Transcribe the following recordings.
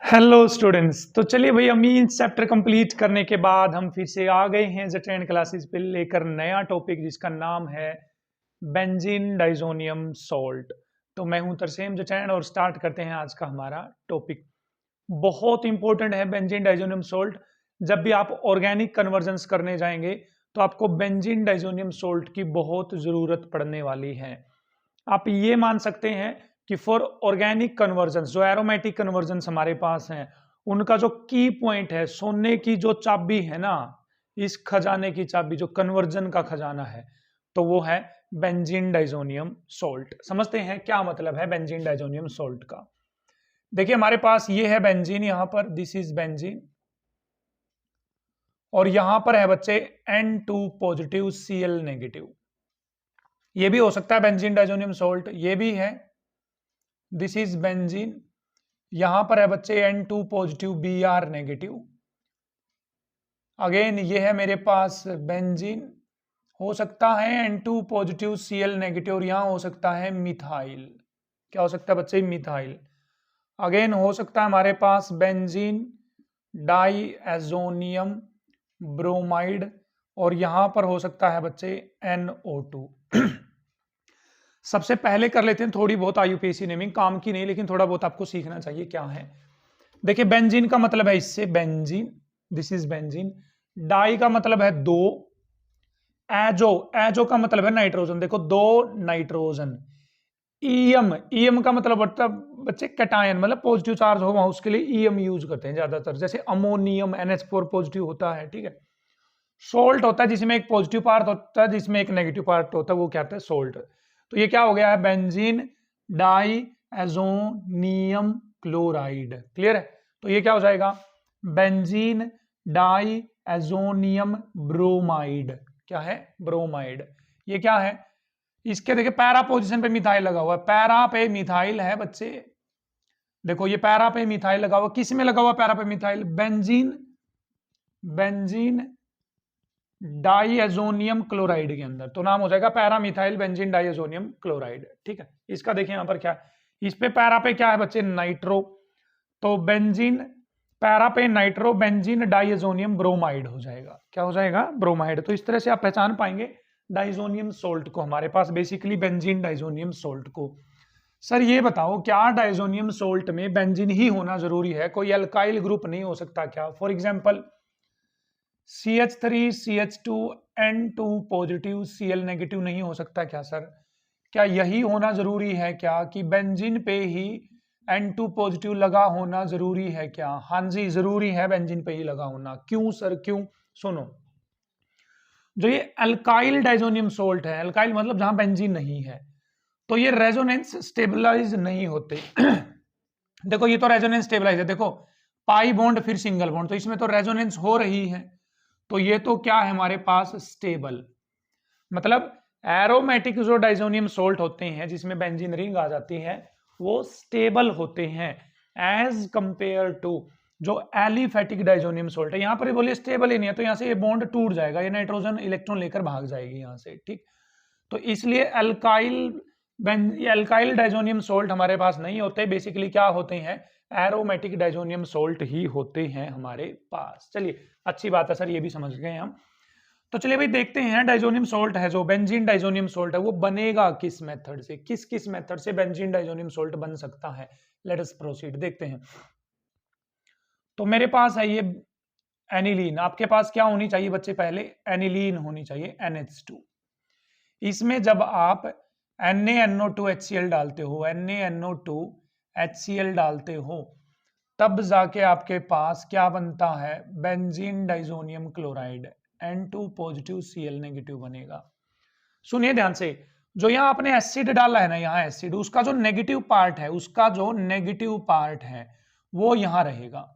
Hello students. तो चलिए भैया मीन्स चैप्टर कंप्लीट करने के बाद हम फिर से आ गए हैं जटेन क्लासेस पे लेकर नया टॉपिक जिसका नाम है बेंजीन डाइजोनियम सॉल्ट। तो मैं हूं तरसेम जटैन और स्टार्ट करते हैं आज का हमारा टॉपिक। बहुत इंपॉर्टेंट है बेंजीन डाइजोनियम सॉल्ट। जब भी आप ऑर्गेनिक कन्वर्जन्स करने जाएंगे तो आपको बेंजीन डाइजोनियम सॉल्ट की बहुत ज़रूरत पड़ने वाली है। आप ये मान सकते हैं कि फॉर ऑर्गेनिक कन्वर्जन जो एरोमेटिक कन्वर्जन हमारे पास हैं उनका जो की पॉइंट है, सोने की जो चाबी है ना, इस खजाने की चाबी जो कन्वर्जन का खजाना है, तो वो है बेंजीन डाइजोनियम सोल्ट। समझते हैं क्या मतलब है बेंजीन डाइजोनियम सोल्ट का। देखिए हमारे पास ये है बेंजीन, यहां पर दिस इज बेंजीन, और यहां पर है बच्चे N2 पॉजिटिव Cl नेगेटिव। ये भी हो सकता है बेंजीन डाइजोनियम सोल्ट, ये भी है, दिस इज बेंजीन। यहां पर है बच्चे N2 positive Br negative. Again ये है मेरे पास बेंजीन, हो सकता है N2 पॉजिटिव Cl नेगेटिव, और यहां हो सकता है मिथाइल। क्या हो सकता है बच्चे? मिथाइल। अगेन हो सकता है हमारे पास बेंजीन डाइएजोनियम ब्रोमाइड, और यहां पर हो सकता है बच्चे NO2। सबसे पहले कर लेते हैं थोड़ी बहुत आईयूपीएसी नेमिंग, काम की नहीं लेकिन थोड़ा बहुत आपको सीखना चाहिए क्या है। देखिए बेंजीन का मतलब है इससे benzene, this is benzene. Di का मतलब है दो, एजो, एजो का मतलब है नाइट्रोजन, देखो दो नाइट्रोजन। ईएम, ईएम का मतलब होता है बच्चे कैटायन, मतलब पॉजिटिव चार्ज हो वहां उसके लिए ईएम यूज करते हैं ज्यादातर, जैसे अमोनियम NH4 पॉजिटिव होता है, ठीक है। सोल्ट होता है जिसमें एक पॉजिटिव पार्ट होता है जिसमें एक नेगेटिव पार्ट होता है, वो क्या होता है? सोल्ट। तो ये क्या हो गया है? Benzene diazonium chloride. Clear है? तो ये क्या हो जाएगा? Benzene diazonium bromide. क्या है? ब्रोमाइड। ये क्या है? इसके देखिए पैरा पोजीशन पे मिथाइल लगा हुआ है, पैरा पे मिथाइल है बच्चे। देखो ये पैरा पे मिथाइल लगा हुआ, किस में लगा हुआ पैरा पे methyl? Benzene, benzene diazonium chloride के अंदर, तो नाम हो जाएगा para methyl benzene diazonium chloride. ठीक है, इसका देखिए यहां पर क्या है, इस पे पैरा पे क्या है बच्चे? नाइट्रो। तो बेंजीन पैरा पे नाइट्रो बेंजीन डाइएजोनियम ब्रोमाइड हो जाएगा। क्या हो जाएगा? ब्रोमाइड। तो इस तरह से आप पहचान पाएंगे डाइजोनियम सोल्ट को, हमारे पास बेसिकली बेंजीन डाइजोनियम सोल्ट को। सर ये बताओ क्या डाइजोनियम सोल्ट में बेंजीन ही होना जरूरी है? कोई अल्काइल ग्रुप नहीं हो सकता क्या? For example CH3 CH2 N2 positive Cl negative नहीं हो सकता क्या सर? क्या यही होना जरूरी है क्या कि बेंजीन पे ही N2 पॉजिटिव लगा होना जरूरी है क्या? हाँ जी जरूरी है बेंजीन पे ही लगा होना। क्यों सर, क्यों? सुनो, जो ये अल्काइल डाइजोनियम सोल्ट है, अल्काइल मतलब जहां बेंजीन नहीं है, तो ये रेजोनेंस स्टेबलाइज नहीं होते। देखो ये तो रेजोनेंस स्टेबलाइज है, देखो पाई बॉन्ड फिर सिंगल बॉन्ड, तो इसमें तो रेजोनेंस हो रही है, तो ये तो क्या है हमारे पास? स्टेबल। मतलब एरोमेटिक जो डाइजोनियम सोल्ट होते हैं जिसमें बेंजीन रिंग आ जाती है, वो स्टेबल होते हैं एज कंपेयर टू जो एलिफेटिक डाइजोनियम सोल्ट है। यहां पर बोलिए स्टेबल ही नहीं है, तो यहां से ये बॉन्ड टूट जाएगा, ये नाइट्रोजन इलेक्ट्रॉन लेकर भाग जाएगी यहां से। ठीक, तो इसलिए अल्काइल डाइजोनियम सोल्ट हमारे पास नहीं होते, बेसिकली क्या होते हैं? एरोमेटिक डाइजोनियम सोल्ट ही होते हैं हमारे पास। चलिए अच्छी बात है सर, ये भी समझ गए हम। तो चलिए भाई देखते हैं डाइजोनियम सोल्ट है जो बेंजीन डाइजोनियम सोल्ट है वो बनेगा किस मेथड से, किस किस मेथड से बेंजीन डाइजोनियम सोल्ट बन सकता है। लेट अस प्रोसीड, देखते हैं। तो मेरे पास है ये एनिलीन, आपके पास क्या होनी चाहिए बच्चे? पहले एनिलीन होनी चाहिए NH2। इसमें जब आप NaNO2HCl डालते हो, NaNO2HCl डालते हो, तब जाके आपके पास क्या बनता है? Benzene diazonium chloride N2 positive Cl negative बनेगा। सुनिए ध्यान से, जो यहां आपने एसिड डाला है ना, यहां एसिड, उसका जो नेगेटिव पार्ट है, उसका जो नेगेटिव पार्ट है वो यहां रहेगा।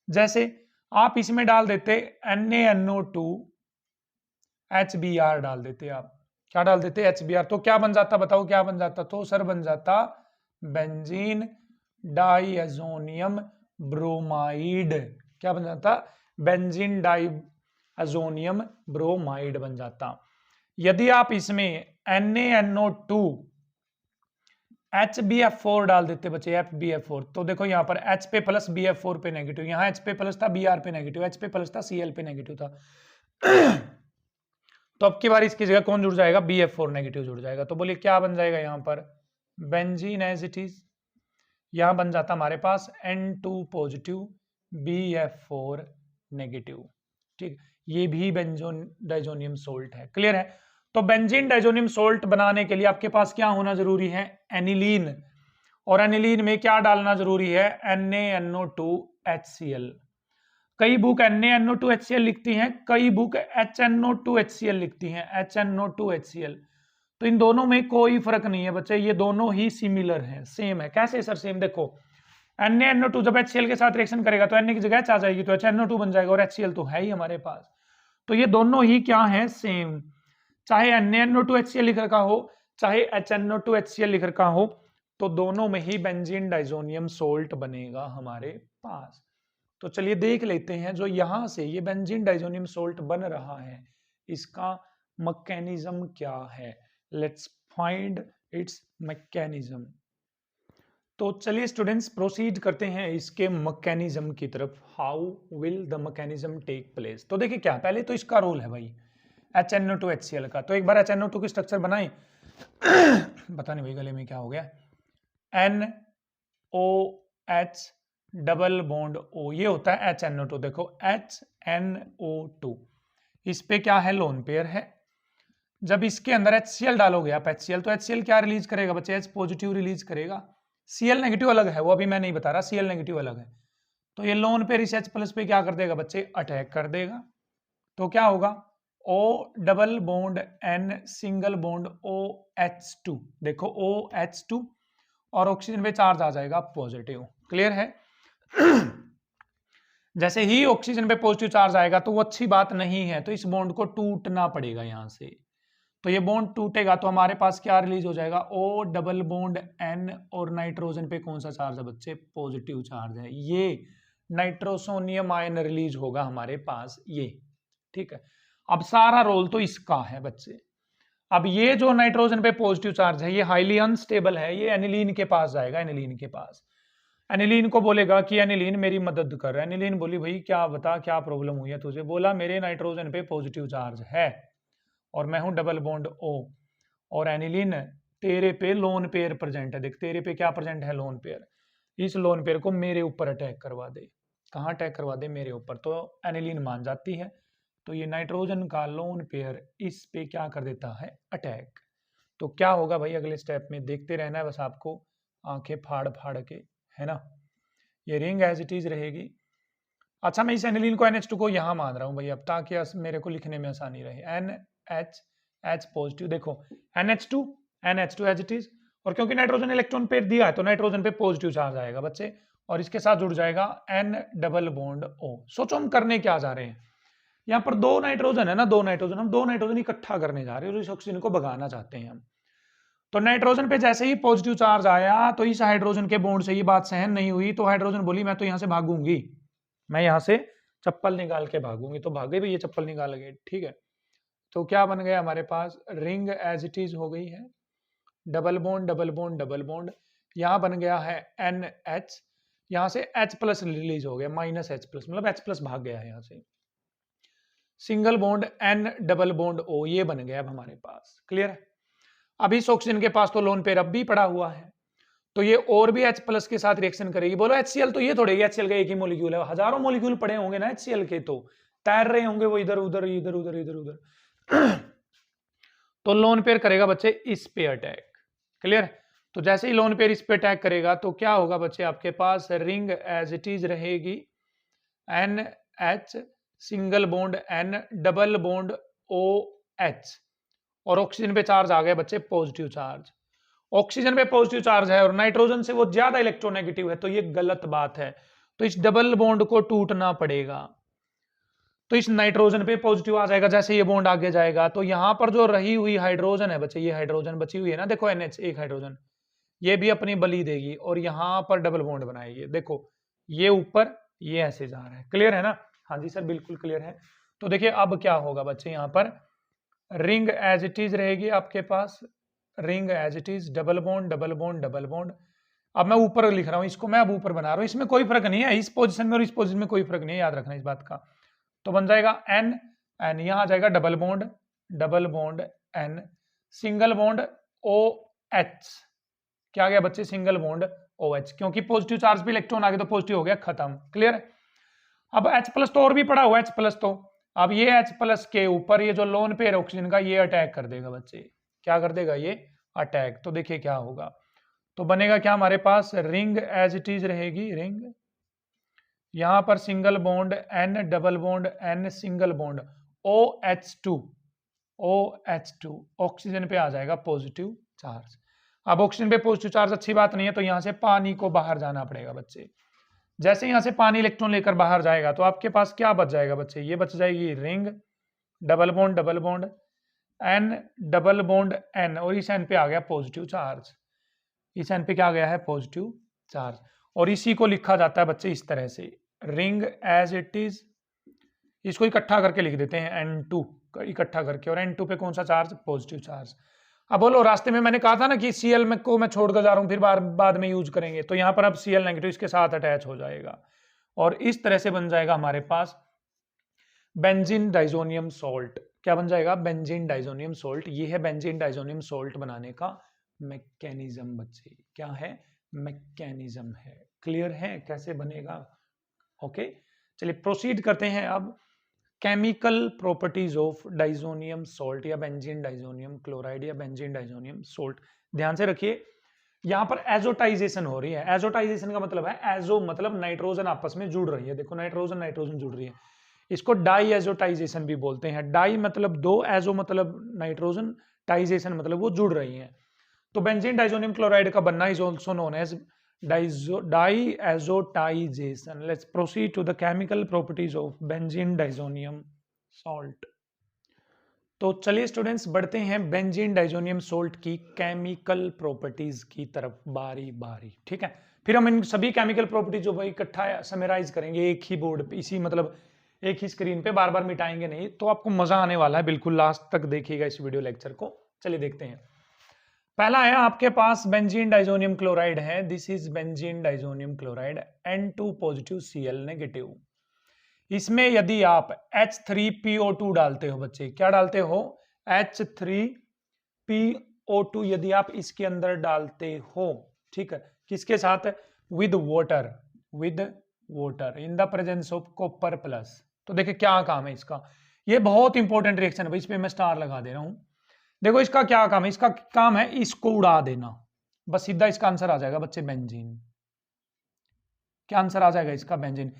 जैसे आप इसमें डाल देते NaNO2HBr डाल देते, आप क्या डाल देते? HBr, तो क्या बन जाता? बताओ क्या बन जाता? तो सर बन जाता बेंजीन डाइएजोनियम ब्रोमाइड। क्या बन जाता? बेंजीन डाइएजोनियम ब्रोमाइड बन जाता। यदि आप इसमें NaNO2 HBF4 डाल देते बच्चे, FBF4। तो देखो यहाँ पर H पे प्लस BF4 पे नेगेटिव, यहाँ H पे प्लस था Br पे नेगेटिव, H पे प्लस था Cl पे नेगेटिव था। तो अब की बार इसकी जगह कौन जुड़ जाएगा, BF4 नेगेटिव जुड़ जाएगा। तो बोलिए क्या बन जाएगा यहाँ पर, बेंजीन एज इट इज। यहाँ बन जाता हमारे पास N2 पॉजिटिव BF4 नेगेटिव। ठीक, ये भी बेंजोन डाइजोनियम सोल्ट है। क्लियर है। तो बेंजीन डाइजोनियम सोल्ट बनाने के लिए आपके पास क्या होना जरूरी है, एनिलीन। और एनिलीन में क्या डालना जरूरी है, NaNO2HCl। कई बुक NaNO2HCl लिखती हैं, कई बुक HNO2HCl लिखती हैं, HNO2HCl। तो इन दोनों में कोई फर्क नहीं है बच्चे, ये दोनों ही सिमिलर हैं, सेम है। कैसे सर सेम, देखो NaNO2 जब HCl के साथ रिएक्शन करेगा तो Na की जगह H आ जाएगी, तो HNO2 बन जाएगा, और HCl तो है ही हमारे पास। तो ये दोनों ही क्या है, सेम। चाहे NaNO2HCl लिख रखा हो, चाहे HNO2HCl लिख रखा हो, तो दोनों में ही बेंजीन डाइजोनियम सोल्ट बनेगा हमारे पास। तो चलिए देख लेते हैं, जो यहां से ये बेंजीन डाइजोनियम सोल्ट बन रहा है, इसका मैकेनिज्म क्या है। Let's find its mechanism. तो चलिए स्टूडेंट्स प्रोसीड करते हैं इसके मैकेनिज्म की तरफ। How will the mechanism take place. तो देखिए क्या, पहले तो इसका रोल है भाई HNO2HCl का। तो एक बार HNO2 की स्ट्रक्चर बनाए। पता नहीं भाई गले में क्या हो गया, NOH डबल बॉन्ड O, ये होता है HNO2। देखो HNO2, इस पे क्या है, लोन पेयर है। जब इसके अंदर HCl डालोगे आप HCl, तो HCl क्या रिलीज करेगा बच्चे, H पॉजिटिव रिलीज करेगा। Cl नेगेटिव अलग है, वो अभी मैं नहीं बता रहा, Cl नेगेटिव अलग है। तो ये लोन पेयर इस H प्लस पे क्या कर देगा बच्चे, अटैक कर देगा। तो क्या होगा, O double bond N single bond OH2। देखो OH2, और ऑक्सीजन पे चार्ज आ जाएगा पॉजिटिव। क्लियर है। जैसे ही ऑक्सीजन पे पॉजिटिव चार्ज आएगा तो वो अच्छी बात नहीं है, तो इस बॉन्ड को टूटना पड़ेगा यहां से। तो ये बॉन्ड टूटेगा तो हमारे पास क्या रिलीज हो जाएगा, O डबल बॉन्ड N, और नाइट्रोजन पे कौन सा चार्ज है बच्चे, पॉजिटिव चार्ज है, ये नाइट्रोसोनियम आयन रिलीज होगा हमारे पास, ये। ठीक है, अब सारा रोल तो इसका है बच्चे। अब ये जो नाइट्रोजन पे पॉजिटिव चार्ज है, ये हाईली अनस्टेबल है, ये एनिलीन के पास जाएगा। एनिलीन के पास, एनिलीन को बोलेगा कि एनिलीन मेरी मदद कर। एनिलीन बोली भाई क्या बता, क्या प्रॉब्लम हुई है तुझे। बोला मेरे नाइट्रोजन पे पॉजिटिव चार्ज है और मैं हूं डबल बॉन्ड O, और एनिलीन तेरे पे लोन पेयर प्रेजेंट है। देख तेरे पे क्या प्रेजेंट है, लोन पेयर। इस लोन पेयर को मेरे ऊपर अटैक करवा दे। कहाँ अटैक करवा दे, मेरे ऊपर। तो एनिलीन मान जाती है, तो ये नाइट्रोजन का लोन पेयर इस पे क्या कर देता है, अटैक। तो क्या होगा भाई अगले स्टेप में, देखते रहना है बस आपको, आंखें फाड़ फाड़ के, है ना। ये रिंग एज इट इज रहेगी। अच्छा, मैं इस एनिलीन को NH2 को यहां मान रहा हूं भाई, अब ताकि मेरे को लिखने में आसानी रहे। NH पॉजिटिव, देखो NH2 एज इट इज, और क्योंकि नाइट्रोजन इलेक्ट्रॉन पेयर दिया है तो नाइट्रोजन पे पॉजिटिव चार्ज आएगा बच्चे, और इसके साथ जुड़ जाएगा N डबल बॉन्ड O। सोचो हम करने क्या जा रहे हैं, यहाँ पर दो नाइट्रोजन है ना, दो नाइट्रोजन, हम दो नाइट्रोजन इकट्ठा करने जा रहे हैं और इस ऑक्सीजन को भगाना चाहते हैं हम। तो नाइट्रोजन पे जैसे ही पॉजिटिव चार्ज आया तो इस हाइड्रोजन के बॉन्ड से ये बात सहन नहीं हुई, तो हाइड्रोजन बोली मैं तो यहाँ से भागूंगी, मैं यहाँ से चप्पल निकाल के भागूंगी। तो भागे भी, ये चप्पल निकाल गए। ठीक है, तो क्या बन गया हमारे पास, रिंग एज इट इज हो गई है, double bond double bond double bond, यहाँ बन गया है NH, यहाँ से H प्लस रिलीज हो गया, -H प्लस, मतलब H प्लस भाग गया है यहाँ से। Single bond N double bond O, ये बन गया अब हमारे पास। क्लियर है। अब इस ऑक्सीजन के पास तो लोन पेयर अब भी पड़ा हुआ है, तो ये और भी H प्लस के साथ रिएक्शन करेगी। बोलो HCl, तो ये थोड़े HCl का एक ही मॉलिक्यूल है, हजारों मॉलिक्यूल पड़े होंगे ना HCl के, तो तैर रहे होंगे वो इधर उधर इधर उधर इधर उधर। तो लोन पेयर करेगा बच्चे इस पे अटैक। क्लियर। तो जैसे ही लोन पेयर इस पे अटैक करेगा तो क्या होगा बच्चे, आपके पास रिंग एज इट इज रहेगी, NH single bond N double bond OH, और ऑक्सीजन पे चार्ज आ गया बच्चे पॉजिटिव चार्ज। ऑक्सीजन पे पॉजिटिव चार्ज है और नाइट्रोजन से वो ज्यादा इलेक्ट्रोनेगेटिव है, तो ये गलत बात है। तो इस डबल बॉन्ड को टूटना पड़ेगा, तो इस नाइट्रोजन पे पॉजिटिव आ जाएगा। जैसे ये बॉन्ड आगे जाएगा तो यहां पर जो रही हुई हाइड्रोजन है बच्चे, ये हाइड्रोजन बची हुई है ना, देखो NH एक हाइड्रोजन, ये भी अपनी बलि देगी और यहां पर डबल बॉन्ड बनाएगी। देखो ये ऊपर, ये ऐसे जा रहा है। क्लियर है ना। हाँ जी सर बिल्कुल क्लियर है। तो देखिए अब क्या होगा बच्चे, यहाँ पर रिंग एज इट इज रहेगी आपके पास, ring as it is, double bond double bond double bond. अब मैं ऊपर लिख रहा हूं इसको, मैं अब ऊपर बना रहा हूं, इसमें कोई फर्क नहीं है, इस पोजीशन में और इस पोजीशन में कोई फर्क नहीं है, याद रखना इस बात का। तो बन जाएगा एन एन, यहां आ जाएगा double bond N, single bond O H. क्या आ गया बच्चे? सिंगल बॉन्ड ओ एच, क्योंकि पॉजिटिव चार्ज पे इलेक्ट्रॉन आ गया तो पॉजिटिव हो गया, खत्म। क्लियर? अब H प्लस तो और भी पड़ा हुआ है, H प्लस तो अब ये H प्लस के ऊपर ये जो लोन पेयर ऑक्सीजन का ये अटैक कर देगा बच्चे। क्या कर देगा? ये अटैक। तो देखिए क्या होगा, तो बनेगा क्या हमारे पास? रिंग एज इट इज रहेगी, रिंग, यहां पर single bond N, double bond N, single bond OH2, OH2, oxygen पे आ जाएगा पॉजिटिव चार्ज। अब ऑक्सीजन पे पॉजिटिव चार्ज अच्छी बात नहीं है, तो यहां से पानी को बाहर जाना पड़ेगा बच्चे। जैसे यहां से पानी इलेक्ट्रॉन लेकर बाहर जाएगा तो आपके पास क्या बच जाएगा बच्चे? ये बच जाएगी ring, double bond N, double bond N, और इस N पे आ गया पॉजिटिव चार्ज। इस N पे क्या आ गया है? Positive charge. और इसी को लिखा जाता है बच्चे इस तरह से, रिंग एज इट इज, इसको इकट्ठा करके लिख देते हैं N2 इकट्ठा करके, और N2 पे कौन सा चार्ज? Positive charge. अब बोलो, रास्ते में मैंने कहा था ना कि Cl में को मैं छोड़कर जा रहा हूं, फिर बाद में यूज करेंगे, तो यहां पर अब Cl नेगेटिव इसके साथ अटैच हो जाएगा, और इस तरह से बन जाएगा हमारे पास बेंजीन डाइजोनियम सॉल्ट। क्या बन जाएगा? Benzene diazonium salt. ये है बेंजीन डाइजोनियम सॉल्ट बनाने का मैकेनिज्म बच्चे। क्या है? मैकेनिज्म है। क्लियर है कैसे बनेगा? ओके, चलिए प्रोसीड करते हैं अब। Chemical properties of diazonium salt या बेंजीन डाइजोनियम क्लोराइड या बेंजीन डाइजोनियम सॉल्ट। ध्यान से रखिए, यहां पर एजोटाइजेशन हो रही है। एजोटाइजेशन का मतलब है, एजो मतलब नाइट्रोजन आपस में जुड़ रही है। देखो, नाइट्रोजन नाइट्रोजन जुड़ रही है, इसको डाई एजोटाइजेशन भी बोलते हैं। डाई मतलब दो, एजो मतलब नाइट्रोजन, टाइजेशन मतलब वो जुड़ रही है। तो बेंजीन डाइजोनियम क्लोराइड का बनना is also known as diazotization. Let's proceed to the chemical properties of benzene diazonium salt. तो चलिए स्टूडेंट्स, बढ़ते हैं बेंजीन डाइजोनियम सॉल्ट की केमिकल प्रॉपर्टीज की तरफ बारी बारी। ठीक है, फिर हम इन सभी केमिकल प्रॉपर्टीज जो भाई इकट्ठा समराइज करेंगे एक ही बोर्ड पे, इसी मतलब एक ही स्क्रीन पे, बार बार मिटाएंगे नहीं, तो आपको मजा आने वाला है। बिल्कुल लास्ट तक देखिएगा इस वीडियो लेक्चर को। चलिए देखते हैं। पहला है आपके पास बेंजीन डाइजोनियम क्लोराइड है। This is benzene diazonium chloride, N2 positive Cl negative. इसमें यदि आप H3PO2 डालते हो बच्चे, क्या डालते हो? H3PO2 यदि आप इसके अंदर डालते हो, ठीक है, किसके साथ? With water, in the presence of copper plus. तो देखिए क्या काम है इसका, ये बहुत इंपॉर्टेंट रिएक्शन है भाई, इस पे मैं स्टार लगा दे रहा हूं। देखो इसका क्या काम है, इसका काम है इसको उड़ा देना, बस सीधा इसका आंसर आ जाएगा बच्चे, बेंजीन। क्या आंसर आ जाएगा इसका? बेंजीन।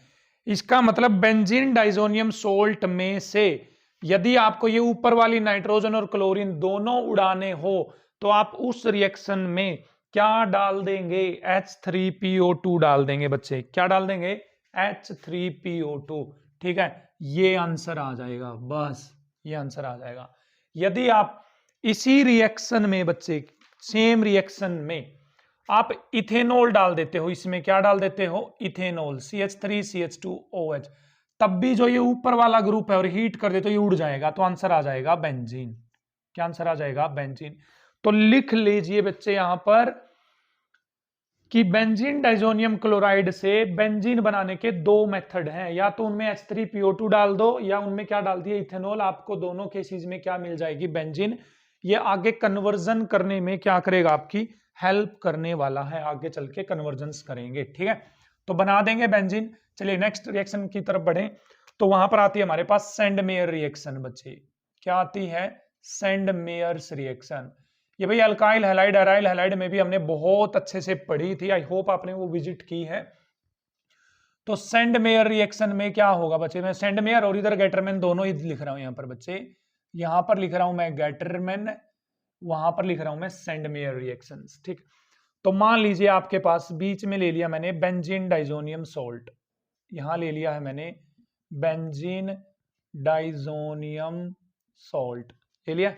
इसका मतलब बेंजीन डाइजोनियम सॉल्ट में से यदि आपको ये ऊपर वाली नाइट्रोजन और क्लोरीन दोनों उड़ाने हो, तो आप उस रिएक्शन में क्या डाल देंगे? H3PO2 डाल देंगे बच्चे। क्या डाल देंगे? H3PO2। ठीक है, ये आंसर आ जाएगा, बस ये आंसर आ जाएगा। यदि आप इसी रिएक्शन में बच्चे, सेम रिएक्शन में आप इथेनॉल डाल देते हो, इसमें क्या डाल देते हो? इथेनॉल, CH3CH2OH, तब भी जो ये ऊपर वाला ग्रुप है और हीट कर दे तो ये उड़ जाएगा, तो आंसर आ जाएगा बेंजीन। क्या आंसर आ जाएगा? बेंजीन। तो लिख लीजिए बच्चे यहां पर कि बेंजीन डाइजोनियम क्लोराइड से बेंजीन बनाने के दो मेथड हैं, या तो उनमें H3PO2 डाल दो, या उनमें क्या डाल दिए? इथेनॉल। आपको दोनों केसेस में क्या मिल जाएगी? बेंजीन। ये आगे कन्वर्जन करने में क्या करेगा? आपकी हेल्प करने वाला है, आगे चल के कन्वर्जन्स करेंगे। ठीक है, तो बना देंगे बेंजीन। चलिए नेक्स्ट रिएक्शन की तरफ बढ़े, तो वहां पर आती है हमारे पास सेंड मेयर रिएक्शन बच्चे। क्या आती है? Sandmeyer's reaction. ये भाई अल्काइल हैलाइड, अराइल हैलाइड में भी हमने बहुत अच्छे से पढ़ी थी, आई होप आपने वो विजिट की है। तो सेंड मेयर रिएक्शन में क्या होगा बच्चे? मैं सेंड मेयर और इधर गेटरमैन दोनों ही लिख रहा हूं यहां पर बच्चे। यहां पर लिख रहा हूं मैं गेटरमैन, वहां पर लिख रहा हूं मैं सेंड मेयर रिएक्शंस। ठीक, तो मान लीजिए आपके पास बीच में ले लिया मैंने बेंजीन डाइजोनियम सॉल्ट, यहां ले लिया है मैंने बेंजीन डाइजोनियम सॉल्ट ले लिया।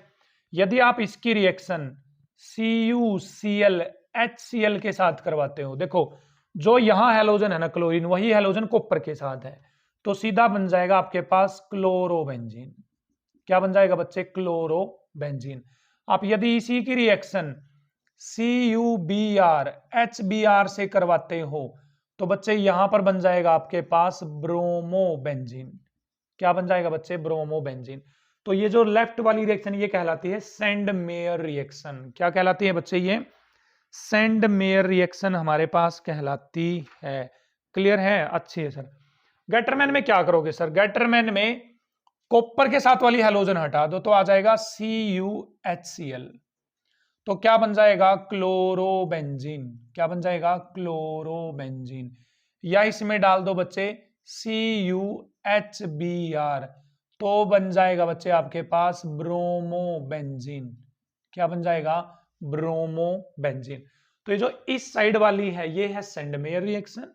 यदि आप इसकी रिएक्शन CuCl HCl के साथ करवाते हो, देखो जो यहां हैलोजन है ना क्लोरीन, वही हैलोजन कॉपर के साथ है, तो सीधा बन जाएगा आपके पास क्लोरोबेंजीन। क्या बन जाएगा बच्चे? क्लोरोबेंजीन। आप यदि इसी की रिएक्शन CuBr HBr से करवाते हो तो बच्चे यहां पर बन जाएगा आपके पास ब्रोमोबेंजीन। क्या बन जाएगा बच्चे? ब्रोमोबेंजीन। तो ये जो लेफ्ट वाली रिएक्शन ये कहलाती है सेंड मेयर रिएक्शन। क्या कहलाती है बच्चे? ये सेंड मेयर रिएक्शन हमारे पास कहलाती है। क्लियर है? अच्छी है सर। गैटरमैन में क्या करोगे सर? गैटरमैन में कॉपर के साथ वाली हैलोजन हटा दो तो आ जाएगा CuHCl। तो क्या बन जाएगा? क्लोरोबेंजीन। क्या बन जाएगा? क्लोरोबेंजीन। या इसमें डाल दो बच्चे CuHBr तो बन जाएगा बच्चे आपके पास ब्रोमोबेंजीन। क्या बन जाएगा? ब्रोमोबेंजीन। तो ये जो इस साइड वाली है ये है सेंड मेयर रिएक्शन,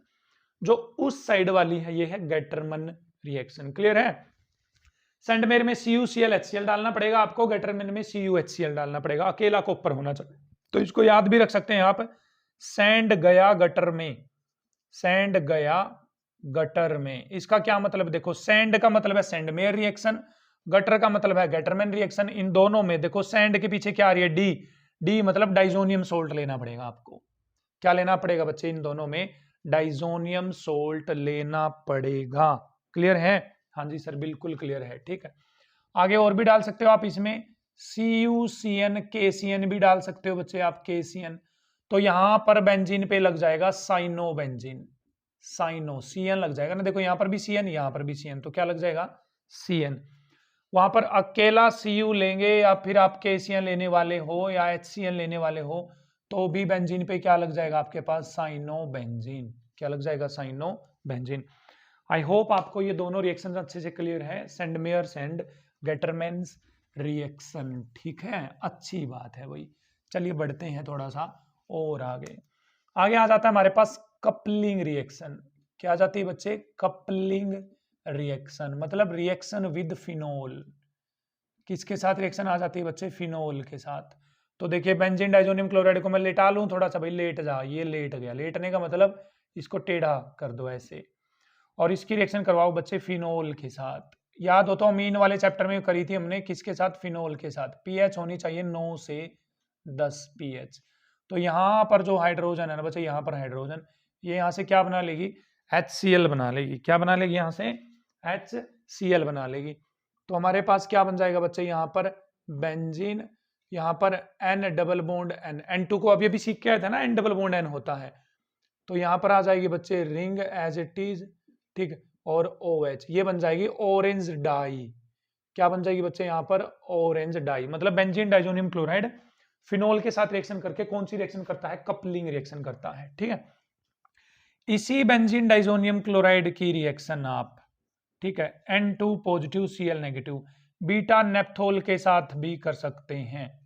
जो उस साइड वाली है ये है गैटरमैन रिएक्शन। क्लियर है? सेंडमेयर में CuCl डालना पड़ेगा आपको, गैटरमैन में CuHCl डालना पड़ेगा, अकेला कॉपर होना चाहिए। तो इसको याद भी रख सकते हैं आप, सैंड गया गटर में, सैंड गया गटर में। इसका क्या मतलब? देखो सैंड का मतलब है सेंडमेयर रिएक्शन, गटर का मतलब है गैटरमैन रिएक्शन। इन दोनों में देखो सैंड के पीछे क्या आ रही है? डी। डी मतलब डाइजोनियम सोल्ट लेना पड़ेगा आपको। क्या लेना पड़ेगा बच्चे? इन दोनों में डाइजोनियम सोल्ट लेना पड़ेगा। क्लियर है? हाँ जी सर बिल्कुल क्लियर है। ठीक है, आगे और भी डाल सकते हो आप इसमें CuCN KCN भी डाल सकते हो बच्चे आप, KCN। तो यहां पर बेंजीन पे लग जाएगा साइनोबेंजीन, साइनो CN लग जाएगा ना। देखो यहां पर भी CN यहां पर भी CN, तो क्या लग जाएगा? CN। वहां पर अकेला Cu लेंगे या फिर आप KCN लेने वाले हो या HCN लेने वाले हो तो भी बेंजीन पे क्या लग जाएगा आपके पास? साइनोबेंजीन। क्या लग जाएगा? साइनोबेंजीन। आई होप आपको ये दोनों रिएक्शन अच्छे से क्लियर है, सेंडमेयर्स एंड गैटरमैन्स रिएक्शन। ठीक है, अच्छी बात है भाई। चलिए बढ़ते हैं थोड़ा सा और आगे। आगे आ जाता है हमारे पास कपलिंग रिएक्शन। क्या आ जाती है बच्चे? कपलिंग रिएक्शन मतलब रिएक्शन विद फिनोल। किसके साथ रिएक्शन आ जाती है बच्चे? फिनोल के साथ। तो देखिए बेंजीन डाइजोनियम क्लोराइड को मैं लेटा लूं थोड़ा सा, भाई लेट जा, ये लेट गया। लेटने का मतलब इसको टेढ़ा कर दो ऐसे, और इसकी रिएक्शन करवाओ बच्चे फिनोल के साथ। याद हो तो अमीन वाले चैप्टर में करी थी हमने, किसके साथ? फिनोल के साथ। पीएच होनी चाहिए 9 से 10 पीएच। तो यहाँ पर जो हाइड्रोजन है ना बच्चे, यहाँ पर हाइड्रोजन ये यहाँ से क्या बना लेगी? HCl बना लेगी। क्या बना लेगी? यहाँ से HCl बना लेगी। तो हमारे पास क्या बन जाएगा बच्चे? यहाँ पर बेंजीन, यहाँ पर N double bond N, N2 को अभी सीख के आया था ना, N डबल बॉन्ड N होता है। तो यहाँ पर आ जाएगी बच्चे रिंग एज इट इज, ठीक, और OH ये बन जाएगी ऑरेंज डाई। क्या बन जाएगी बच्चे? यहाँ पर ऑरेंज डाई। मतलब बेंजीन डाइजोनियम क्लोराइड फिनोल के साथ रिएक्शन करके कौन सी रिएक्शन करता है? कपलिंग रिएक्शन करता है। ठीक है, इसी बेंजीन डाइजोनियम क्लोराइड की रिएक्शन आप, ठीक है, N2 positive Cl negative beta naphthol के साथ भी कर सकते हैं।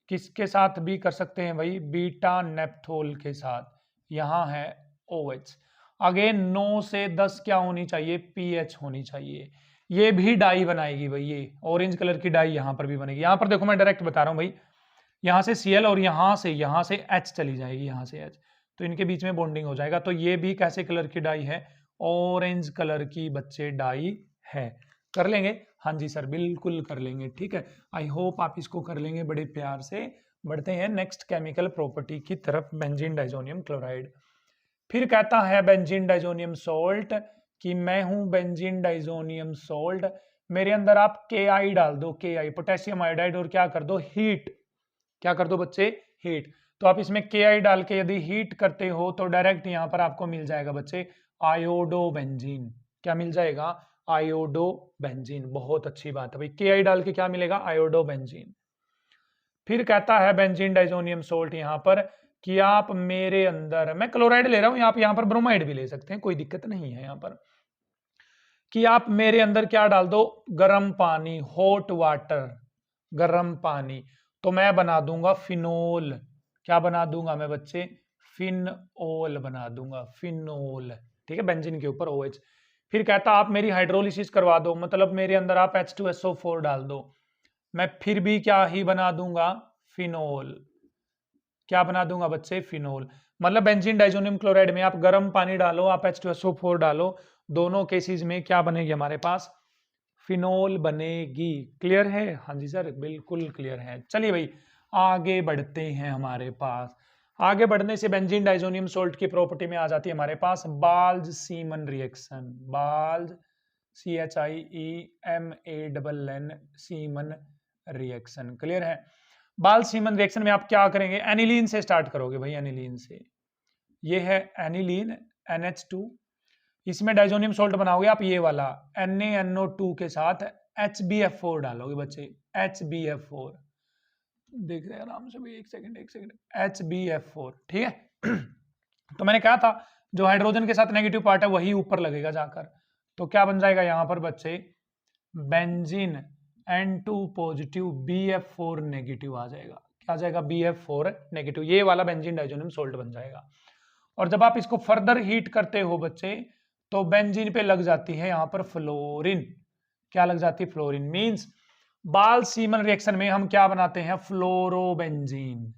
किसके साथ भी कर सकते हैं भाई? बीटा नेप्थोल के साथ। यहां है OH। अगेन 9 से 10 क्या होनी चाहिए? पीएच होनी चाहिए। ये भी डाई बनाएगी भाई, ये ऑरेंज कलर की डाई यहां पर भी बनेगी। यहां पर देखो मैं डायरेक्ट बता रहा हूं भाई, यहां से Cl और यहां से H चली जाएगी, यहां से H, तो इनके बीच में बॉन्डिंग हो जाएगा। तो ये भी कैसे कलर की डाई है? ऑरेंज कलर की बच्चे डाई है। कर लेंगे? हाँ जी सर बिल्कुल कर लेंगे। ठीक है, आई होप आप इसको कर लेंगे बड़े प्यार से। बढ़ते हैं नेक्स्ट केमिकल प्रॉपर्टी की तरफ, बेंजीन डाइजोनियम क्लोराइड। फिर कहता है बेंजीन डाइजोनियम सोल्ट कि मैं हूं बेंजीन डाइजोनियम सोल्ट, मेरे अंदर आप Ki डाल दो, Ki पोटेशियम आयोडाइड, और क्या कर दो? हीट। क्या कर दो बच्चे? हीट। तो आप इसमें Ki डाल के यदि हीट करते हो तो डायरेक्ट यहां पर आपको मिल जाएगा बच्चे आयोडोबेंजीन। क्या मिल जाएगा? आयोडोबेंजीन। बहुत अच्छी बात है भाई, Ki डाल के क्या मिलेगा? आयोडोबेंजीन। फिर कहता है बेंजीन डाइजोनियम सोल्ट यहां पर कि आप मेरे अंदर, मैं क्लोराइड ले रहा हूं, आप यहां पर ब्रोमाइड भी ले सकते हैं, कोई दिक्कत नहीं है यहां पर, कि आप मेरे अंदर क्या डाल दो? गर्म पानी, हॉट वाटर, गर्म पानी। तो मैं बना दूंगा फिनोल। क्या बना दूंगा मैं बच्चे? फिनोल बना दूंगा, फिनोल। ठीक है, बेंजीन के ऊपर OH। फिर कहता आप मेरी हाइड्रोलिसिस करवा दो, मतलब मेरे अंदर आप H2SO4 डाल दो, मैं फिर भी क्या ही बना दूंगा? फिनोल। क्या बना दूंगा बच्चे? फिनोल। मतलब बेंजीन डाइजोनियम क्लोराइड में आप गर्म पानी डालो, आप H2SO4 डालो, दोनों केसेस में क्या बनेगी हमारे पास? फिनोल बनेगी। क्लियर है? हाँ जी सर, बिल्कुल क्लियर है। चलिए भाई आगे बढ़ते हैं। हमारे पास आगे बढ़ने से बेंजीन डाइजोनियम सोल्ट की प्रॉपर्टी में आ जाती है हमारे पास Balz Schiemann reaction. Balz CHIEMANN Schiemann reaction. Clear है? बाल्ज सीमन रिएक्शन में आप क्या करेंगे? एनिलीन से स्टार्ट करोगे भाई, एनिलीन से। ये है एनिलीन NH2, इसमें डाइजोनियम सोल्ट बनाओगे आप ये वाला NaNO2 के साथ HbF4 डालोगे बच्चे। HbF4 देख रहे हैं आराम से भाई, एक सेकंड HbF4, ठीक है। तो मैंने कहा था जो हाइड्रोजन के साथ नेगेटिव पार्ट है वही ऊपर लगेगा जाकर। तो क्या बन जाएगा यहां पर बच्चे? Benzene N2 positive BF4 negative आ जाएगा। क्या आ जाएगा? BF4 negative. ये वाला बेंजीन डाइजोनियम सोल्ट बन जाएगा। और जब आप इसको फर्दर हीट करते हो बच्चे तो बेंजीन पे लग जाती है यहां पर फ्लोरीन। क्या लग जाती है? फ्लोरीन। मींस बाल्ज सीमन रिएक्शन में हम क्या बनाते हैं? फ्लोरोबेंजीन।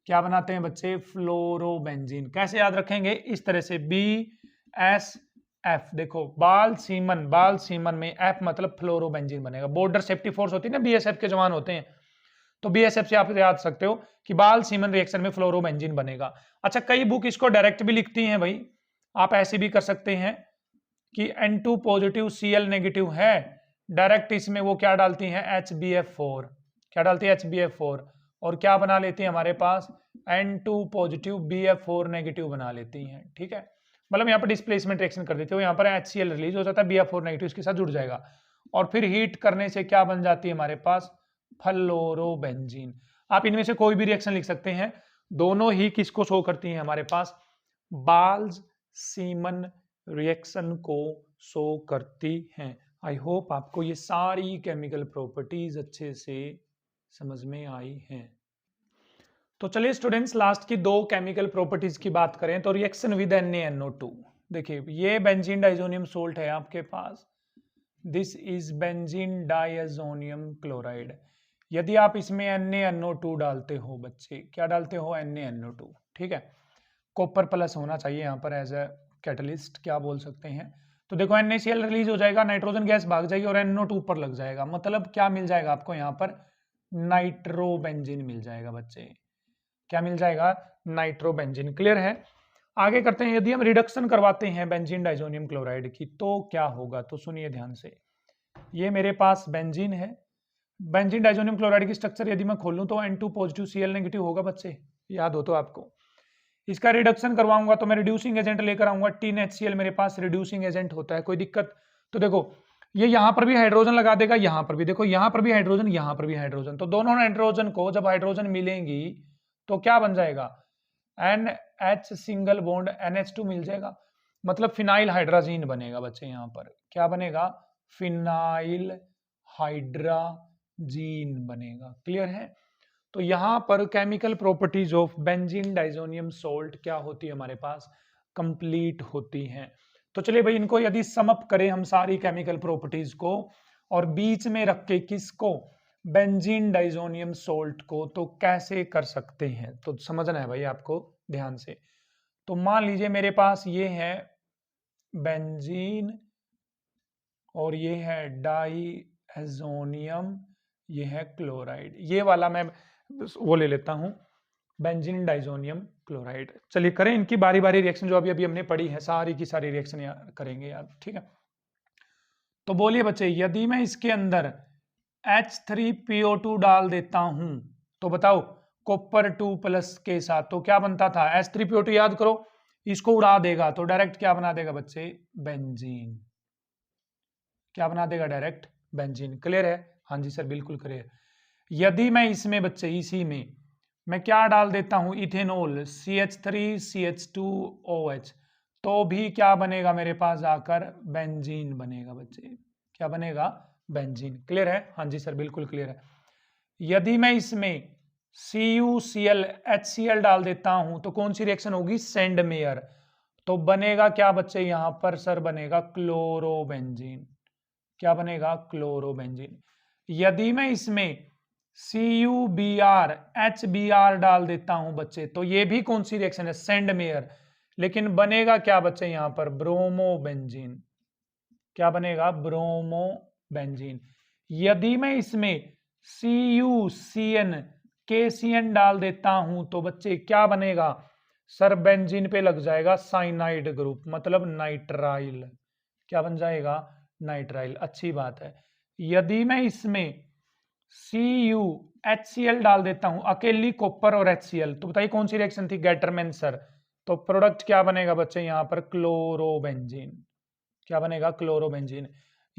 क्या बनाते हैं बच्चे? फ्लोरोबेंजीन। कैसे याद रखेंगे? इस तरह से BSF। देखो बाल सीमन में F मतलब फ्लोरोबेंजीन बनेगा। बॉर्डर सेफ्टी फोर्स होती है ना, BSF के जवान होते हैं, तो BSF से आप याद सकते हो कि बाल सीमन रिएक्शन में फ्लोरोबेंजीन बनेगा। अच्छा, कई बुक इसको डायरेक्ट भी लिखती हैं भाई, आप ऐसे भी कर सकते हैं कि N2 पॉजिटिव Cl नेगेटिव है, डायरेक्ट इसमें वो क्या डालती हैं? HbF4। क्या डालती है? HbF4। और क्या बना लेती है हमारे पास? N2 पॉजिटिव BF4 नेगेटिव बना लेती हैं। ठीक है, मतलब यहाँ पर डिस्प्लेसमेंट रिएक्शन कर देते हो, यहाँ पर HCl रिलीज हो जाता है, BF4 नेगेटिव इसके साथ जुड़ जाएगा और फिर हीट करने से क्या बन जाती है हमारे पास? फ्लोरोबेंजीन। आप इनमें से कोई भी रिएक्शन लिख सकते हैं, दोनों ही किसको शो करती हैं हमारे पास? बाल्ज सीमन रिएक्शन को शो करती हैं। आई होप आपको ये सारी केमिकल प्रॉपर्टीज अच्छे से समझ में आई हैं। तो चलिए स्टूडेंट्स लास्ट की दो केमिकल प्रॉपर्टीज की बात करें तो रिएक्शन विद NaNO2। देखिए ये बेंजीन डाइजोनियम सोल्ट है आपके पास, this is benzene diazonium chloride. यदि आप इसमें NaNO2 डालते हो बच्चे, क्या डालते हो? NaNO2, ठीक है। कॉपर प्लस होना चाहिए यहाँ पर एज ए कैटलिस्ट, क्या बोल सकते हैं। तो देखो NaCl रिलीज हो जाएगा, नाइट्रोजन गैस भाग जाएगी और NO2 ऊपर लग जाएगा, मतलब क्या मिल जाएगा आपको यहाँ पर? नाइट्रोबेंजीन मिल जाएगा बच्चे। क्या मिल जाएगा? नाइट्रोबेंजीन। क्लियर है? आगे करते हैं, यदि हम रिडक्शन करवाते हैं बेंजीन डाइजोनियम क्लोराइड की तो क्या होगा? तो सुनिए ध्यान से, ये मेरे पास बेंजीन है, बेंजीन डाइजोनियम क्लोराइड की स्ट्रक्चर यदि मैं खोलूं तो N2 पॉजिटिव Cl नेगेटिव होगा बच्चे, याद हो तो आपको। इसका रिडक्शन करवाऊंगा तो मैं रिड्यूसिंग एजेंट लेकर आऊंगा, TnHCl मेरे पास रिड्यूसिंग एजेंट होता है, कोई दिक्कत? तो देखो ये यहां पर भी हाइड्रोजन लगा देगा, यहां पर भी देखो, यहां पर भी हाइड्रोजन, यहां पर भी हाइड्रोजन, तो दोनों हाइड्रोजन को जब हाइड्रोजन मिलेंगी तो क्या बन जाएगा? NH सिंगल बॉन्ड NH2 मिल जाएगा, मतलब फिनाइल हाइड्राजीन बनेगा बच्चे। यहाँ पर क्या बनेगा? फिनाइल हाइड्राजीन बनेगा। क्लियर है? तो यहाँ पर chemical properties of benzene diazonium salt क्या होती है हमारे पास? कंप्लीट होती हैं। तो चलिए भाई इनको यदि समअप करें हम सारी केमिकल प्रॉपर्टीज को और बीच में रख के किसको? बेंजीन डाइजोनियम सोल्ट को, तो कैसे कर सकते हैं? तो समझना है भाई आपको ध्यान से। तो मान लीजिए मेरे पास ये है बेंजीन और ये है डाइजोनियम, ये है क्लोराइड, ये वाला मैं वो ले लेता हूं बेंजीन डाइजोनियम क्लोराइड। चलिए करें इनकी बारी बारी रिएक्शन, जो अभी अभी हमने पढ़ी है सारी की सारी रिएक्शन करेंगे यार, ठीक है। तो बोलिए बच्चे, यदि मैं इसके अंदर H3PO2 डाल देता हूं तो बताओ कॉपर 2 प्लस के साथ तो क्या बनता था? H3PO2 याद करो, इसको उड़ा देगा तो डायरेक्ट क्या बना देगा बच्चे? बेंजीन। क्या बना देगा? Direct benzene. क्लियर है? हाँ जी सर बिल्कुल क्लियर। यदि मैं इसमें बच्चे इसी में मैं क्या डाल देता हूं? इथेनॉल CH3CH2OH, तो भी क्या बनेगा मेरे पास आकर? बेंजीन बनेगा बच्चे। क्या बनेगा? बेंजीन। क्लियर है? हाँ जी सर बिल्कुल क्लियर है। यदि मैं इसमें CuCl HCl डाल देता हूं तो कौन सी रिएक्शन होगी? Send mayor. तो बनेगा क्या बच्चे यहां पर? सर बनेगा क्लोरोबेंजीन। क्या बनेगा? क्लोरोबेंजीन। यदि मैं इसमें CuBr HBr डाल देता हूं बच्चे तो ये भी कौन सी रिएक्शन है? Send mayor. लेकिन बनेगा क्या बच्चे यहां पर? ब्रोमोबेंजीन। क्या बनेगा? Bromo benzene. यदि मैं इसमें CuCN KCN डाल देता हूं तो बच्चे क्या बनेगा सर, बेंजीन पे लग जाएगा साइनाइड ग्रुप, मतलब नाइट्राइल। क्या बन जाएगा, नाइट्राइल। अच्छी बात है। यदि मैं इसमें CuHCl डाल देता हूं, अकेली कॉपर और HCl, तो बताइए कौन सी रिएक्शन थी, गेटरमैन सर। तो प्रोडक्ट क्या बनेगा बच्चे यहां पर, क्लोरोबेंजीन। क्या बनेगा, क्लोरोबेंजीन।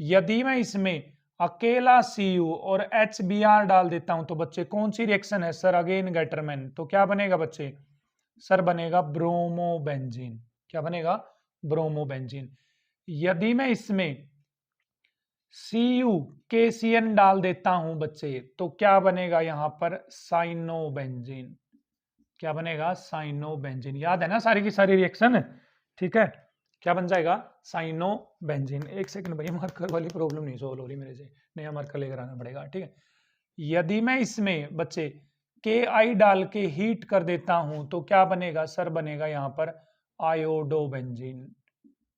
यदि मैं इसमें अकेला Cu और HBr डाल देता हूं तो बच्चे कौन सी रिएक्शन है सर, अगेन गेटरमैन, तो क्या बनेगा बच्चे सर, बनेगा ब्रोमोबेंजीन। क्या बनेगा, ब्रोमोबेंजीन। यदि मैं इसमें CuKCN डाल देता हूं बच्चे तो क्या बनेगा यहां पर, साइनोबेंजीन। क्या बनेगा, साइनोबेंजीन। याद है ना सारी की सारी रिएक्शन, ठीक है। क्या बन जाएगा, साइनोबेंजीन। एक सेकंड भैया, मार्कर वाली प्रॉब्लम नहीं सोल्व हो रही मेरे से, नया मार्कर लेकर आना पड़ेगा, ठीक है। यदि मैं इसमें बच्चे Ki डाल के हीट कर देता हूं तो क्या बनेगा सर, बनेगा यहां पर आयोडोबेंजीन।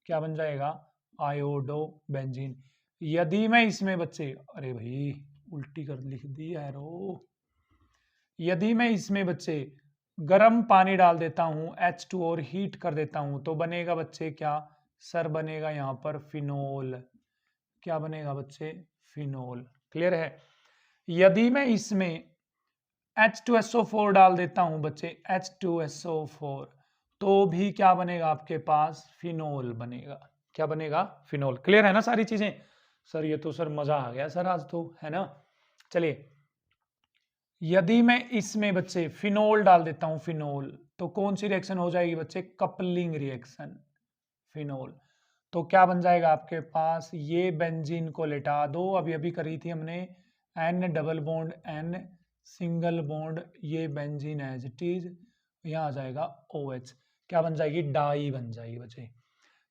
क्या बन जाएगा, आयोडोबेंजीन। यदि मैं इसमें बच्चे, अरे भाई उल्टी कर लिख दी यारो, यदि मैं इसमें बच्चे गर्म पानी डाल देता हूं H2 और हीट कर देता हूं तो बनेगा बच्चे क्या सर, बनेगा यहां पर फिनोल। क्या बनेगा बच्चे, फिनोल। क्लियर है। यदि मैं इसमें H2SO4 डाल देता हूं बच्चे, H2SO4, तो भी क्या बनेगा आपके पास, फिनोल बनेगा। क्या बनेगा, फिनोल। क्लियर है ना सारी चीजें सर, ये तो सर मजा आ गया सर आज तो, है ना। चलिए, यदि मैं इसमें बच्चे फिनोल डाल देता हूं, फिनोल, तो कौन सी रिएक्शन हो जाएगी बच्चे, कपलिंग रिएक्शन, फिनोल। तो क्या बन जाएगा आपके पास, ये बेंजीन को लेटा दो, अभी अभी करी थी हमने, N double bond N single bond, ये बेंजीन एज इट इज, यहां आ जाएगा OH। क्या बन जाएगी, डाई बन जाएगी बच्चे।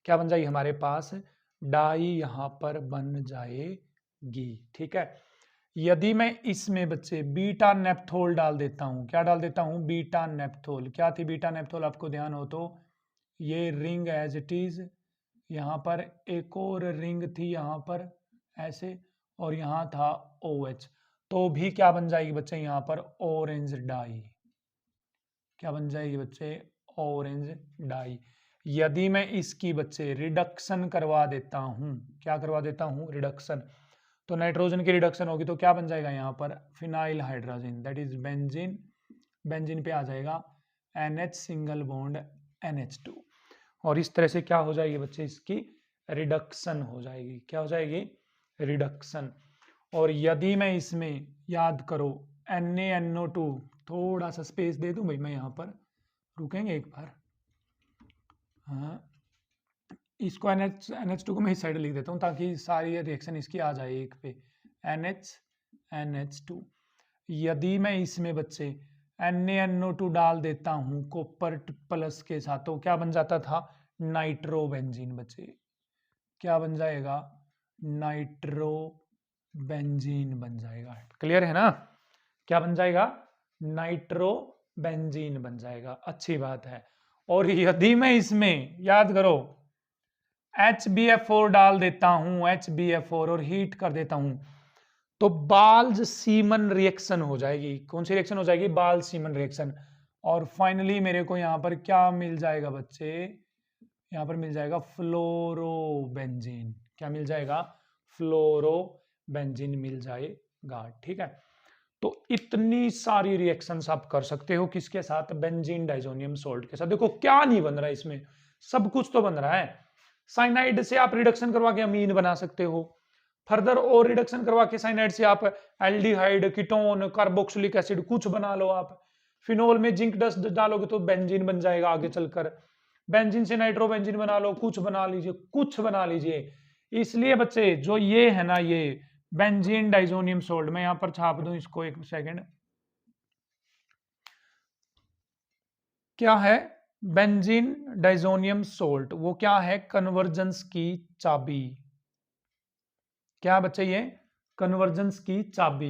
क्या बन जाएगी हमारे पास, डाई यहां पर बन जाएगी, ठीक है। यदि मैं इसमें बच्चे बीटा नेप्थोल डाल देता हूं, क्या डाल देता हूं, बीटा नेप्थोल। क्या थी बीटा नेप्थोल, आपको ध्यान हो तो, ये रिंग एज इट इज, यहां पर एक और रिंग थी यहां पर ऐसे, और यहां था OH, तो भी क्या बन जाएगी बच्चे यहां पर, ऑरेंज डाई। क्या बन जाएगी बच्चे, ऑरेंज डाई। यदि मैं इसकी बच्चे रिडक्शन करवा देता हूं, क्या करवा देता हूं, रिडक्शन, तो नाइट्रोजन की रिडक्शन होगी तो क्या बन जाएगा यहां पर, phenyl hydrogen, that is benzene. Benzene पे आ जाएगा NH सिंगल बॉन्ड NH2, और इस तरह से क्या हो जाएगी बच्चे, इसकी रिडक्शन हो जाएगी। क्या हो जाएगी, रिडक्शन। और यदि मैं इसमें याद करो NaNO2, थोड़ा सा स्पेस दे दूं भाई मैं यहाँ पर, रुकेंगे एक बार, हाँ, इसको NH2 को मैं इस साइड लिख देता हूँ ताकि सारी रिएक्शन इसकी आ जाए एक पे, NH2। यदि मैं इसमें बच्चे NaNO2 डाल देता हूं कॉपर प्लस के साथ तो क्या बन जाता था, नाइट्रोबेंजीन बच्चे। क्या बन जाएगा, नाइट्रोबेंजीन बन जाएगा। क्लियर है ना, क्या बन जाएगा, नाइट्रोबेंजीन बन जाएगा। अच्छी बात है। और यदि मैं इसमें याद करो HBF4 डाल देता हूं, HBF4 और हीट कर देता हूं तो बाल्ज सीमन रिएक्शन हो जाएगी। कौन सी रिएक्शन हो जाएगी, बाल सीमन रिएक्शन। और फाइनली मेरे को यहां पर क्या मिल जाएगा बच्चे, यहां पर मिल जाएगा फ्लोरोबेंजीन। क्या मिल जाएगा, फ्लोरोबेंजीन मिल जाएगा, ठीक है। तो इतनी सारी रिएक्शंस आप कर सकते हो किसके साथ, बेंजीन डाइजोनियम सोल्ट के साथ। देखो क्या नहीं बन रहा है इसमें, सब कुछ तो बन रहा है। साइनाइड से आप रिडक्शन करवा के अमीन बना सकते हो, फर्दर और रिडक्शन करवा के साइनाइड से आप एल्डिहाइड, कीटोन, कार्बोक्सिलिक एसिड कुछ बना लो आप। फिनोल में जिंक डस्ट डालोगे तो बेंजीन बन जाएगा आगे चलकर। बेंजीन से नाइट्रोबेंजीन बना लो, कुछ बना लीजिए, कुछ बना लीजिए। इसलिए बच्चे जो ये है ना, ये बेंजीन डाइजोनियम सोल्ट, मैं यहां पर छाप दूं इसको, एक सेकेंड, क्या है बेंजीन डाइजोनियम सोल्ट, वो क्या है, कन्वर्जेंस की चाबी। क्या बच्चे, ये कन्वर्जेंस की चाबी।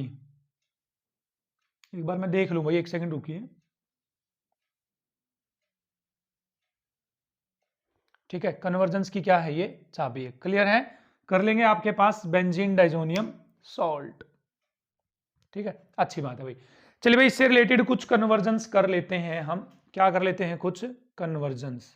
एक बार मैं देख लूं भाई, एक सेकंड रुकिए, ठीक है। कन्वर्जेंस की क्या है, ये चाबी है। क्लियर है, कर लेंगे आपके पास बेंजीन डाइजोनियम सॉल्ट। ठीक है, अच्छी बात है भाई। चलिए भाई, इससे रिलेटेड कुछ कन्वर्जन्स कर लेते हैं हम। क्या कर लेते हैं? कुछ कन्वर्जन्स।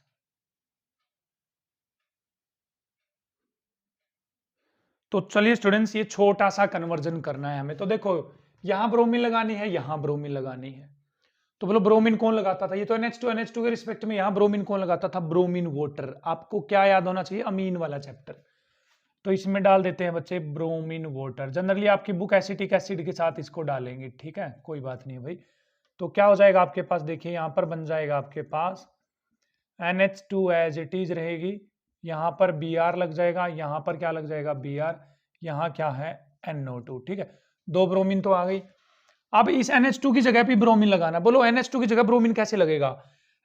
तो चलिए स्टूडेंट्स, ये छोटा सा कन्वर्जन करना है हमें। तो देखो, यहां ब्रोमीन लगानी है, यहां ब्रोमीन लगानी है। तो बोलो ब्रोमीन कौन लगाता था? ये तो NH2 के रिस्पेक्ट में यहां ब्रोमीन कौन लगाता था? Bromine water. आपको क्या याद होना चाहिए? अमीन वाला चैप्टर। तो इसमें डाल देते हैं बच्चे ब्रोमीन वाटर। जनरली आपकी बुक एसिटिक एसिड के साथ इसको डालेंगे, ठीक है, कोई बात नहीं है भाई। तो क्या हो जाएगा आपके पास? देखिए यहां पर बन जाएगा आपके पास NH2 एज इट इज रहेगी, यहां पर Br लग जाएगा, यहां पर क्या लग जाएगा? Br, यहां क्या है? NO2। ठीक है, दो ब्रोमीन तो आ गई। अब इस NH2 की जगह पे ब्रोमीन लगाना। बोलो NH2 की जगह ब्रोमीन कैसे लगेगा?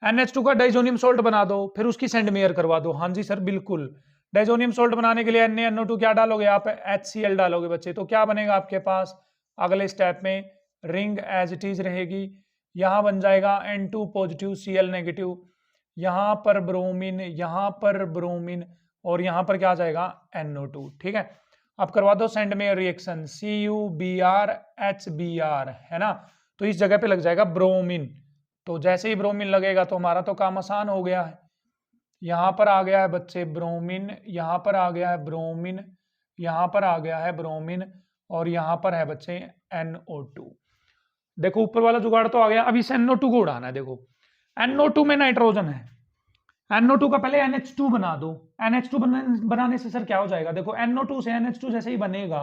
NH2 का डाइजोनियम सोल्ट बना दो, फिर उसकी सेंड मेयर करवा दो। हाँ जी सर, बिल्कुल। डाइजोनियम सोल्ट बनाने के लिए NaNO2 क्या डालोगे आप? HCl डालोगे बच्चे। तो क्या बनेगा आपके पास अगले स्टेप में? रिंग एज इट इज रहेगी, यहां बन जाएगा N2 पॉजिटिव Cl नेगेटिव, यहां पर ब्रोमीन, यहां पर ब्रोमीन, और यहां पर क्या आ जाएगा? NO2। ठीक है, अब करवा दो सेंड में रिएक्शन, CuBr है ना। तो इस जगह पे लग जाएगा ब्रोमीन। तो जैसे ही ब्रोमीन लगेगा तो हमारा तो काम आसान हो गया है। यहां पर आ गया है बच्चे ब्रोमीन, यहां पर आ गया है ब्रोमीन, यहां पर आ गया है ब्रोमीन, और यहां पर है बच्चे NO2। देखो ऊपर वाला जुगाड़ तो आ गया। अब इस NO2 को उड़ाना है। देखो NO2 में नाइट्रोजन है, NO2 का पहले NH2 बना दो। NH2 बनाने से सर क्या हो जाएगा? देखो NO2 से NH2 जैसे ही बनेगा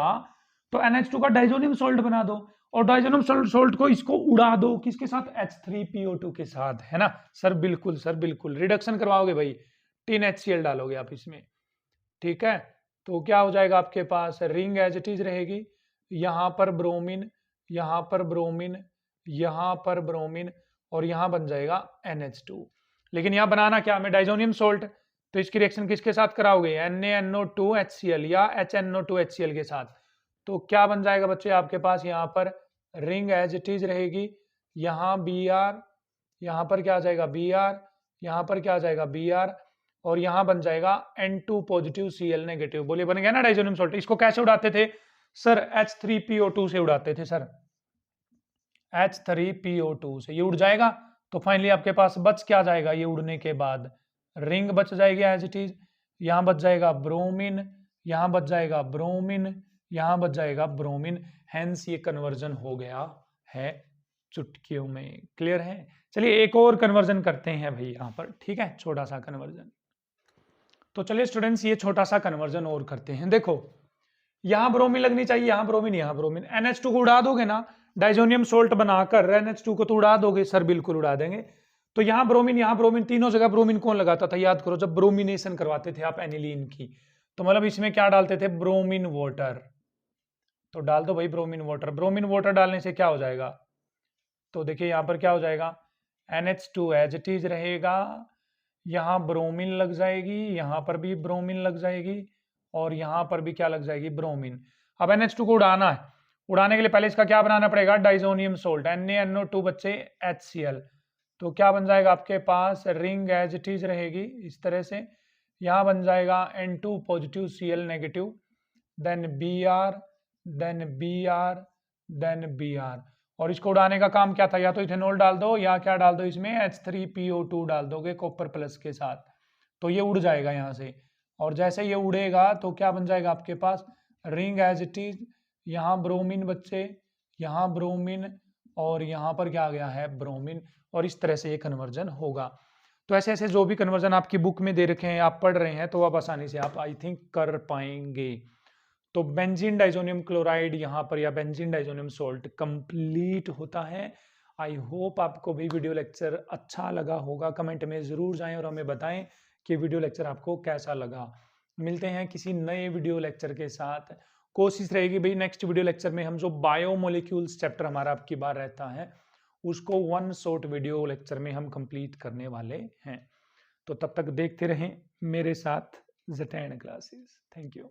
तो NH2 का डाइजोनियम सोल्ट बना दो, और डाइजोनियम सोल्ट को इसको उड़ा दो किसके साथ? H3PO2 के साथ, है ना सर? बिल्कुल सर, बिल्कुल। रिडक्शन करवाओगे भाई, 3 HCl डालोगे आप इसमें। ठीक है, तो क्या हो जाएगा आपके पास? रिंग एज इट इज रहेगी, यहां पर ब्रोमीन, यहां पर ब्रोमीन, यहां पर ब्रोमीन, और यहां बन जाएगा NH2। लेकिन यहां बनाना क्या हमें? Diazonium salt. तो इसकी रिएक्शन किसके साथ कराओगे? NaNO2 HCl या HNO2 HCl के साथ। तो क्या बन जाएगा बच्चे आपके पास? यहां पर रिंग एज इट इज रहेगी, यहां Br, यहां पर क्या आ जाएगा? Br, यहां पर क्या आ जाएगा? Br, और यहां बन जाएगा N2 पॉजिटिव Cl नेगेटिव। बोलिए बन गया ना डाइजोनियम सोल्ट। इसको कैसे उड़ाते थे सर? H3PO2 से उड़ाते थे सर, H3PO2 से। ये उड़ जाएगा तो फाइनली आपके पास बच क्या जाएगा? ये उड़ने के बाद रिंग बच जाएगी एज इट इज, यहां बच जाएगा ब्रोमीन, यहां बच जाएगा ब्रोमीन, यहां बच जाएगा ब्रोमीन। हेंस ये कन्वर्जन हो गया है चुटकियों में। क्लियर है? चलिए एक और कन्वर्जन करते हैं भाई यहां पर, ठीक है, छोटा सा कन्वर्जन। तो चलिए स्टूडेंट्स, ये छोटा सा कन्वर्जन और करते हैं। देखो यहां ब्रोमीन लगनी चाहिए, यहां ब्रोमीन, यहां ब्रोमीन। NH2 को उड़ा दोगे ना, डाइजोनियम सोल्ट बनाकर NH2 को तो उड़ा दोगे सर, बिल्कुल उड़ा देंगे। तो यहां ब्रोमीन, तीनों जगह ब्रोमीन कौन लगाता था? याद करो, जब ब्रोमिनेशन करवाते थे आप एनिलीन की, तो मतलब इसमें क्या डालते थे? Bromine water. तो डाल दो भाई ब्रोमीन वाटर। ब्रोमीन वाटर डालने से क्या हो जाएगा? तो देखिए यहां पर क्या हो जाएगा? NH2 एज इट इज रहेगा, यहां ब्रोमीन लग जाएगी, यहां पर भी ब्रोमीन लग जाएगी, और यहां पर भी क्या लग जाएगी? ब्रोमीन। अब NH2 को उड़ाना है। उड़ाने के लिए पहले इसका क्या बनाना पड़ेगा? डाइजोनियम सोल्ट, NaNO2 बच्चे HCl। तो क्या बन जाएगा आपके पास? रिंग एज इट इज रहेगी इस तरह से, यहां बन जाएगा N2 positive Cl negative, then Br, then Br, then Br। और इसको उड़ाने का काम क्या था? या तो इथेनॉल डाल दो, या क्या डाल दो इसमें? H3PO2 डाल दोगे कॉपर प्लस के साथ। तो ये उड़ जाएगा यहाँ से, और जैसे ये उड़ेगा तो क्या बन जाएगा आपके पास? रिंग एज इट इज, यहाँ ब्रोमीन बच्चे, यहाँ ब्रोमीन, और यहाँ पर क्या आ गया है? ब्रोमीन। और इस तरह से ये कन्वर्जन होगा। तो ऐसे ऐसे जो भी कन्वर्जन आपकी बुक में दे रखे हैं, आप पढ़ रहे हैं, तो अब आसानी से आप आई थिंक कर पाएंगे। तो बेंजीन डाइजोनियम क्लोराइड यहाँ पर, या बेंजीन डाइजोनियम सोल्ट कंप्लीट होता है। आई होप आपको भी वीडियो लेक्चर अच्छा लगा होगा। कमेंट में जरूर जाएं और हमें बताएं कि वीडियो लेक्चर आपको कैसा लगा। मिलते हैं किसी नए वीडियो लेक्चर के साथ। कोशिश रहेगी भाई नेक्स्ट वीडियो लेक्चर में हम जो बायोमोलिक्यूल्स चैप्टर हमारा अब की बार रहता है, उसको वन शॉट वीडियो लेक्चर में हम कंप्लीट करने वाले हैं। तो तब तक देखते रहें मेरे साथ ज़ेटेन क्लासेस। Thank you.